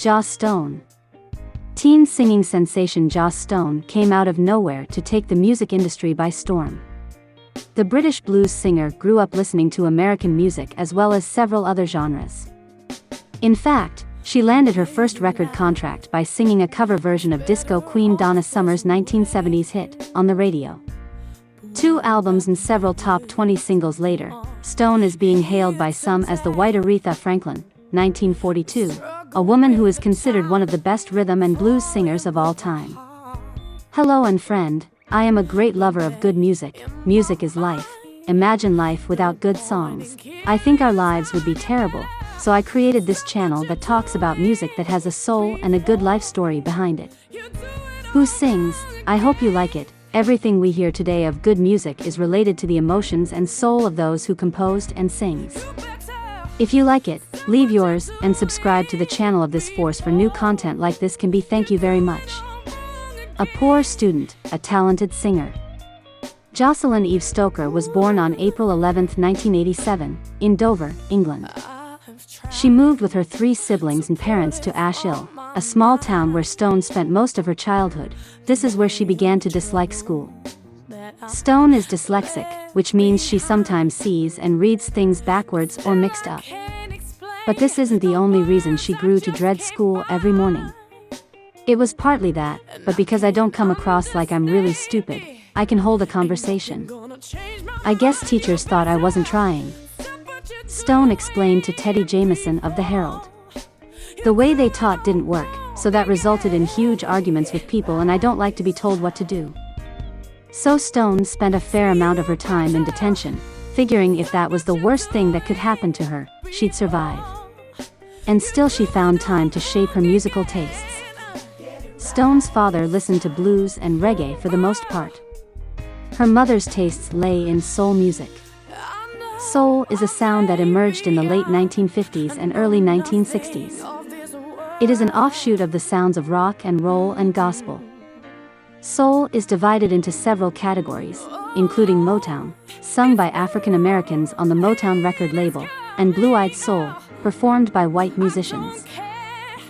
Joss Stone. Teen singing sensation Joss Stone came out of nowhere to take the music industry by storm. The British blues singer grew up listening to American music as well as several other genres. In fact, she landed her first record contract by singing a cover version of disco queen Donna Summer's 1970s hit, on the radio. 2 albums and several top 20 singles later, Stone is being hailed by some as the White Aretha Franklin, 1942, a woman who is considered one of the best rhythm and blues singers of all time. Hello and friend, I am a great lover of good music. Music is life. Imagine life without good songs. I think our lives would be terrible, so I created this channel that talks about music that has a soul and a good life story behind it. Who sings? I hope you like it. Everything we hear today of good music is related to the emotions and soul of those who composed and sings. If you like it, leave yours and subscribe to the channel of this force for new content like this can be. Thank you very much. A poor student, a talented singer. Joscelyn Eve Stoker was born on April 11, 1987, in Dover, England. She moved with her 3 siblings and parents to Ashill, a small town where Stone spent most of her childhood. This is where she began to dislike school. Stone is dyslexic, which means she sometimes sees and reads things backwards or mixed up. But this isn't the only reason she grew to dread school every morning. It was partly that, but because I don't come across like I'm really stupid, I can hold a conversation. I guess teachers thought I wasn't trying. Stone explained to Teddy Jamieson of the Herald. The way they taught didn't work, so that resulted in huge arguments with people, and I don't like to be told what to do. So Stone spent a fair amount of her time in detention, figuring if that was the worst thing that could happen to her, she'd survive. And still she found time to shape her musical tastes. Stone's father listened to blues and reggae for the most part. Her mother's tastes lay in soul music. Soul is a sound that emerged in the late 1950s and early 1960s. It is an offshoot of the sounds of rock and roll and gospel. Soul is divided into several categories, including Motown, sung by African Americans on the Motown record label, and blue-eyed soul, performed by white musicians.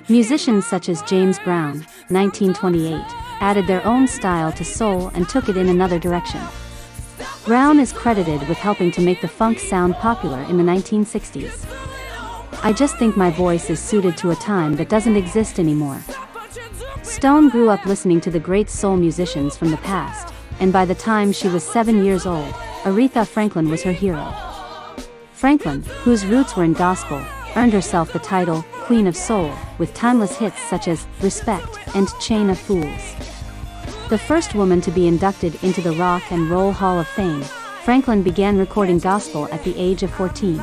Musicians such as James Brown, 1928, added their own style to soul and took it in another direction. Brown is credited with helping to make the funk sound popular in the 1960s. I just think my voice is suited to a time that doesn't exist anymore. Stone grew up listening to the great soul musicians from the past, and by the time she was 7 years old, Aretha Franklin was her hero. Franklin, whose roots were in gospel, earned herself the title Queen of Soul, with timeless hits such as Respect and Chain of Fools. The first woman to be inducted into the Rock and Roll Hall of Fame, Franklin began recording gospel at the age of 14.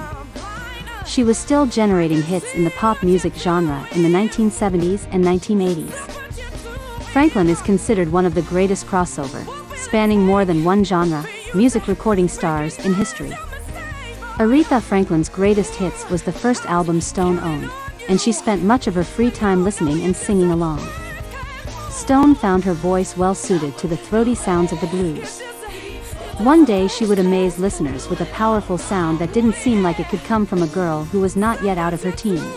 She was still generating hits in the pop music genre in the 1970s and 1980s. Franklin is considered one of the greatest crossover, spanning more than one genre, music recording stars in history. Aretha Franklin's greatest hits was the first album Stone owned, and she spent much of her free time listening and singing along. Stone found her voice well suited to the throaty sounds of the blues. One day she would amaze listeners with a powerful sound that didn't seem like it could come from a girl who was not yet out of her teens.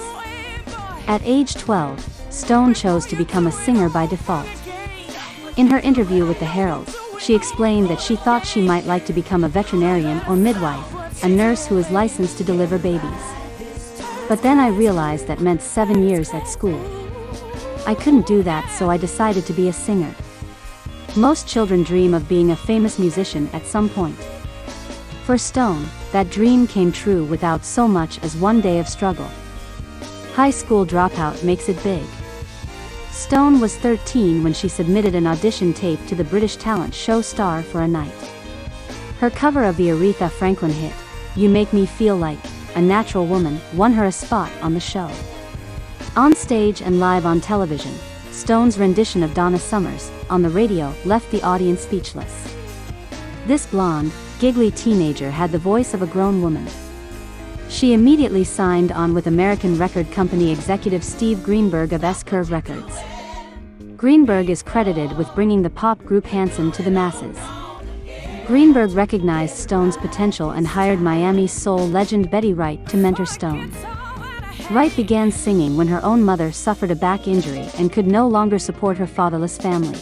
At age 12, Stone chose to become a singer by default. In her interview with the Herald, she explained that she thought she might like to become a veterinarian or midwife, a nurse who is licensed to deliver babies. But then I realized that meant 7 years at school. I couldn't do that, so I decided to be a singer. Most children dream of being a famous musician at some point. For Stone, that dream came true without so much as one day of struggle. High school dropout makes it big. Stone was 13 when she submitted an audition tape to the British talent show Star for a Night. Her cover of the Aretha Franklin hit, You Make Me Feel Like a Natural Woman, won her a spot on the show. On stage and live on television, Stone's rendition of Donna Summer's, on the radio, left the audience speechless. This blonde, giggly teenager had the voice of a grown woman. She immediately signed on with American record company executive Steve Greenberg of S-Curve Records. Greenberg is credited with bringing the pop group Hanson to the masses. Greenberg recognized Stone's potential and hired Miami soul legend Betty Wright to mentor Stone. Wright began singing when her own mother suffered a back injury and could no longer support her fatherless family.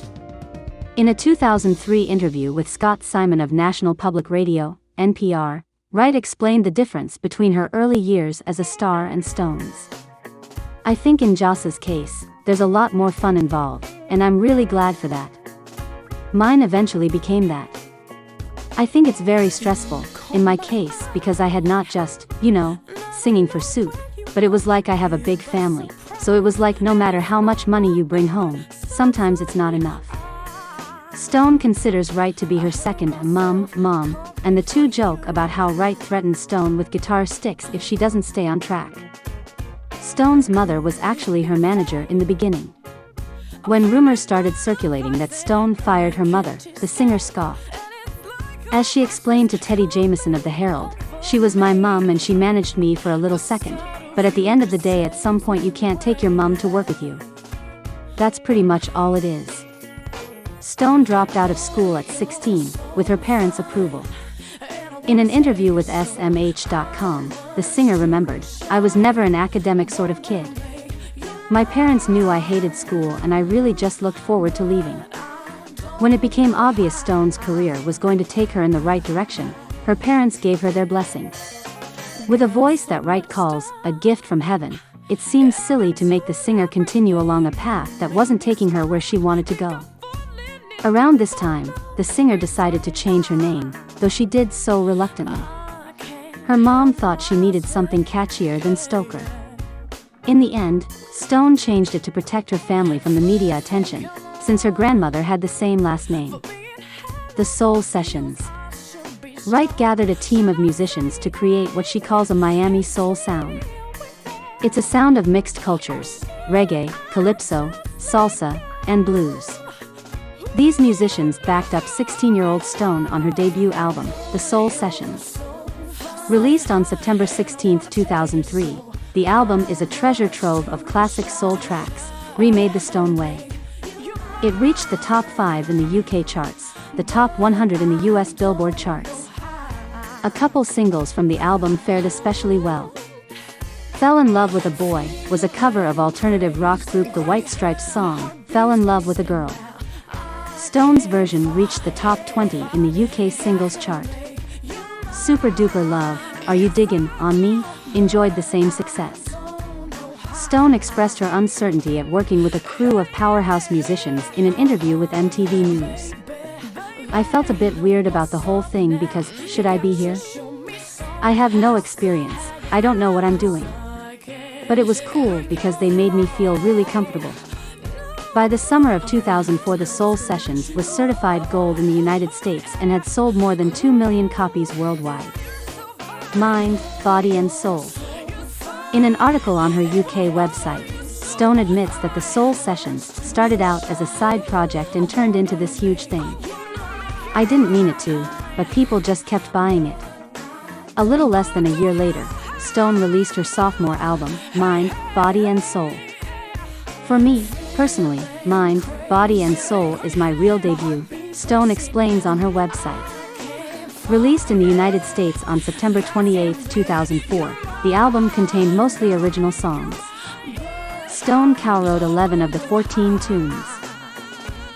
In a 2003 interview with Scott Simon of National Public Radio, NPR, Wright explained the difference between her early years as a star and Stone's. "I think in Joss's case, there's a lot more fun involved, and I'm really glad for that. Mine eventually became that. I think it's very stressful, in my case, because I had not just, singing for soup, but it was like I have a big family, so it was like no matter how much money you bring home, sometimes it's not enough." Stone considers Wright to be her second mom, and the two joke about how Wright threatens Stone with guitar sticks if she doesn't stay on track. Stone's mother was actually her manager in the beginning. When rumors started circulating that Stone fired her mother, the singer scoffed. As she explained to Teddy Jamieson of the Herald, "She was my mom and she managed me for a little second, but at the end of the day at some point you can't take your mom to work with you. That's pretty much all it is." Stone dropped out of school at 16, with her parents' approval. In an interview with SMH.com, the singer remembered, "I was never an academic sort of kid. My parents knew I hated school and I really just looked forward to leaving." When it became obvious Stone's career was going to take her in the right direction, her parents gave her their blessing. With a voice that Wright calls a gift from heaven, it seems silly to make the singer continue along a path that wasn't taking her where she wanted to go. Around this time, the singer decided to change her name, though she did so reluctantly. Her mom thought she needed something catchier than Stoker. In the end, Stone changed it to protect her family from the media attention, since her grandmother had the same last name. The Soul Sessions. Wright gathered a team of musicians to create what she calls a Miami soul sound. It's a sound of mixed cultures: reggae, calypso, salsa, and blues. These musicians backed up 16-year-old Stone on her debut album, The Soul Sessions. Released on September 16, 2003, the album is a treasure trove of classic soul tracks, remade the Stone way. It reached the top 5 in the UK charts, the top 100 in the US Billboard charts. A couple singles from the album fared especially well. Fell in Love with a Boy was a cover of alternative rock group The White Stripes' song, Fell in Love with a Girl. Stone's version reached the top 20 in the UK singles chart. Super Duper Love, Are You Diggin' On Me? Enjoyed the same success. Stone expressed her uncertainty at working with a crew of powerhouse musicians in an interview with MTV News. "I felt a bit weird about the whole thing because, should I be here? I have no experience, I don't know what I'm doing. But it was cool because they made me feel really comfortable." By the summer of 2004, The Soul Sessions was certified gold in the United States and had sold more than 2 million copies worldwide. Mind, Body and Soul. In an article on her UK website, Stone admits that The Soul Sessions started out as a side project and turned into this huge thing. "I didn't mean it to, but people just kept buying it." A little less than a year later, Stone released her sophomore album, Mind, Body and Soul. "For me, personally, Mind, Body and Soul is my real debut," Stone explains on her website. Released in the United States on September 28, 2004, the album contained mostly original songs. Stone co-wrote 11 of the 14 tunes.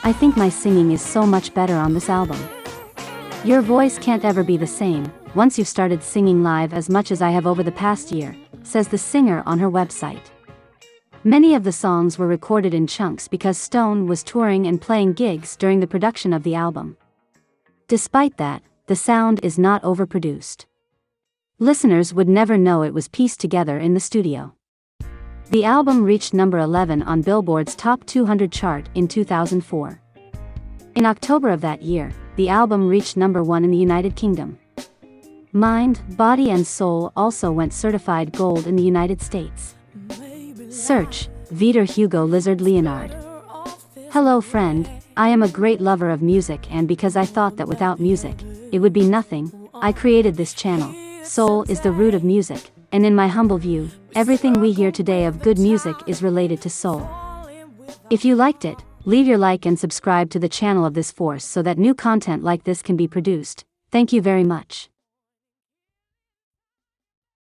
"I think my singing is so much better on this album. Your voice can't ever be the same once you've started singing live as much as I have over the past year," says the singer on her website. Many of the songs were recorded in chunks because Stone was touring and playing gigs during the production of the album. Despite that, the sound is not overproduced. Listeners would never know it was pieced together in the studio. The album reached number 11 on Billboard's Top 200 chart in 2004. In October of that year, the album reached number 1 in the United Kingdom. Mind, Body and Soul also went certified gold in the United States. Search, Vitor Hugo Lizard Leonard. "Hello friend, I am a great lover of music, and because I thought that without music, it would be nothing, I created this channel. Soul is the root of music, and in my humble view, everything we hear today of good music is related to soul. If you liked it, leave your like and subscribe to the channel of this force so that new content like this can be produced. Thank you very much."